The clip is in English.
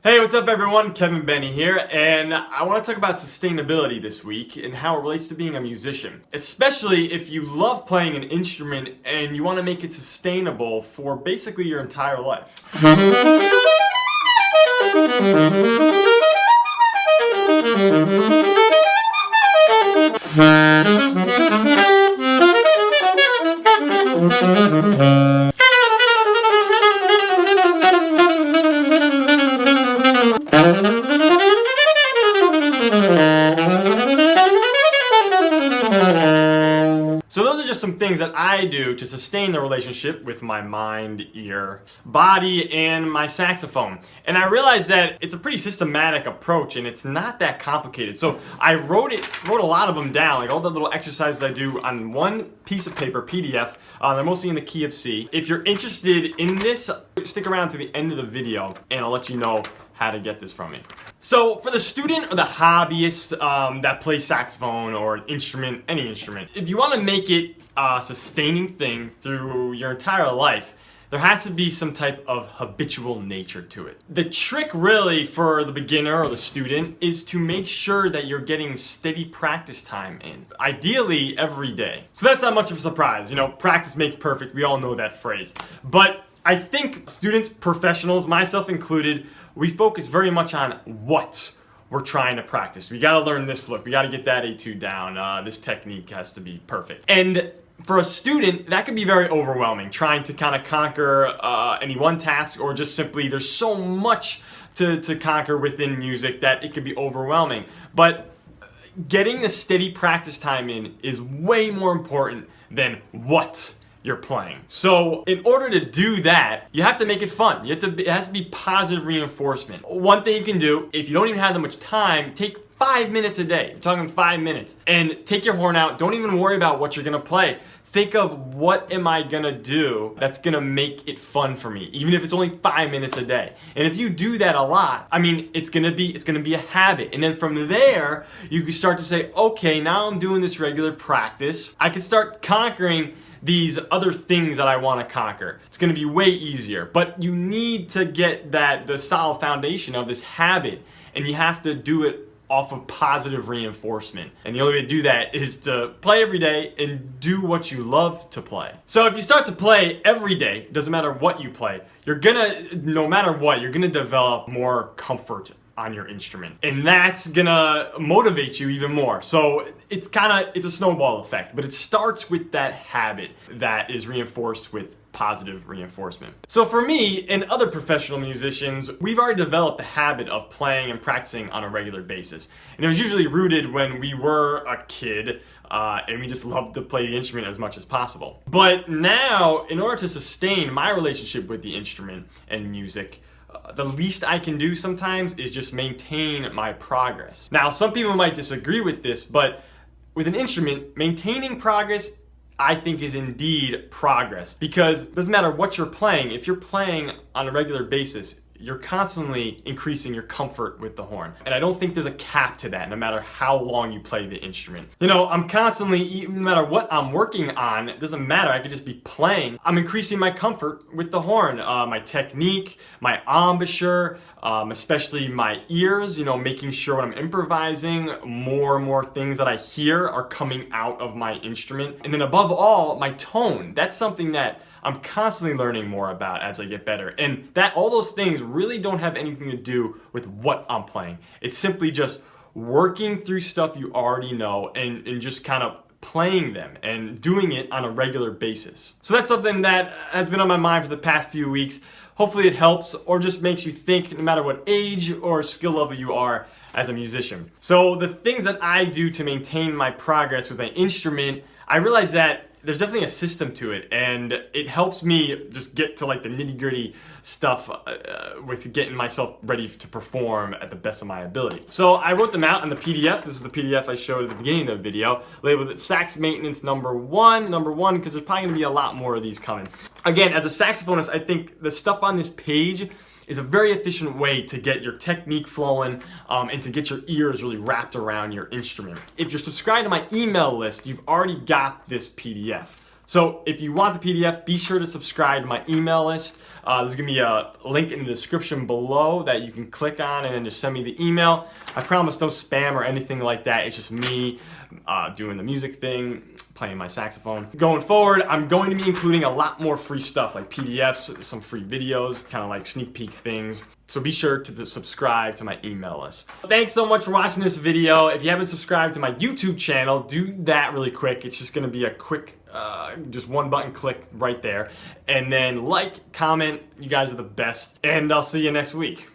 Hey, what's up everyone? Bene here, and I want to talk about sustainability this week and how it relates to being a musician. Especially if you love playing an instrument and you want to make it sustainable for basically your entire life. So those are just some things that I do to sustain the relationship with my mind, ear, body, and my saxophone. And I realized that it's a pretty systematic approach and it's not that complicated. So I wrote a lot of them down, like all the little exercises I do on one piece of paper, PDF. They're mostly in the key of C. If you're interested in this, stick around to the end of the video and I'll let you know how to get this from me. So for the student or the hobbyist that plays saxophone or an instrument, any instrument, if you want to make it a sustaining thing through your entire life, there has to be some type of habitual nature to it. The trick really for the beginner or the student is to make sure that you're getting steady practice time in. Ideally every day. So that's not much of a surprise. You know, practice makes perfect. We all know that phrase. But I think students, professionals, myself included, we focus very much on what we're trying to practice. We gotta learn this look, we gotta get that etude down, this technique has to be perfect. And for a student, that can be very overwhelming, trying to kind of conquer any one task, or just simply there's so much to conquer within music that it can be overwhelming. But getting the steady practice time in is way more important than what you're playing. So in order to do that, you have to make it fun. It has to be positive reinforcement. One thing you can do, if you don't even have that much time, take 5 minutes a day. We're talking 5 minutes. And take your horn out. Don't even worry about what you're gonna play. Think of what am I gonna do that's gonna make it fun for me, even if it's only 5 minutes a day. And if you do that a lot, I mean, it's gonna be a habit. And then from there, you can start to say, okay, now I'm doing this regular practice. I can start conquering these other things that I want to conquer. It's going to be way easier, but you need to get the solid foundation of this habit, and you have to do it off of positive reinforcement. And the only way to do that is to play every day and do what you love to play. So if you start to play every day, doesn't matter what you play, no matter what, you're gonna develop more comfort on your instrument, and that's gonna motivate you even more. So it's a snowball effect, but it starts with that habit that is reinforced with positive reinforcement. So for me and other professional musicians, we've already developed the habit of playing and practicing on a regular basis. And it was usually rooted when we were a kid and we just loved to play the instrument as much as possible. But now, in order to sustain my relationship with the instrument and music, the least I can do sometimes is just maintain my progress. Now, some people might disagree with this, but with an instrument, maintaining progress, I think, is indeed progress. Because it doesn't matter what you're playing, if you're playing on a regular basis, you're constantly increasing your comfort with the horn. And I don't think there's a cap to that, no matter how long you play the instrument. You know, I'm constantly, no matter what I'm working on, it doesn't matter, I could just be playing. I'm increasing my comfort with the horn, my technique, my embouchure, especially my ears, you know, making sure when I'm improvising, more and more things that I hear are coming out of my instrument. And then above all, my tone. That's something that I'm constantly learning more about as I get better. And all those things really don't have anything to do with what I'm playing. It's simply just working through stuff you already know and just kind of playing them and doing it on a regular basis. So that's something that has been on my mind for the past few weeks. Hopefully it helps or just makes you think, no matter what age or skill level you are as a musician. So the things that I do to maintain my progress with my instrument, I realize that there's definitely a system to it, and it helps me just get to like the nitty-gritty stuff with getting myself ready to perform at the best of my ability. So I wrote them out in the PDF. This is the PDF I showed at the beginning of the video, labeled it Sax Maintenance number one, because there's probably gonna be a lot more of these coming. Again, as a saxophonist, I think the stuff on this page is a very efficient way to get your technique flowing and to get your ears really wrapped around your instrument. If you're subscribed to my email list, you've already got this PDF. So if you want the PDF, be sure to subscribe to my email list. There's going to be a link in the description below that you can click on and then just send me the email. I promise no spam or anything like that. It's just me doing the music thing, playing my saxophone. Going forward, I'm going to be including a lot more free stuff like PDFs, some free videos, kind of like sneak peek things. So be sure to subscribe to my email list. Thanks so much for watching this video. If you haven't subscribed to my YouTube channel, do that really quick. It's just gonna be a quick, just one button click right there. And then like, comment, you guys are the best. And I'll see you next week.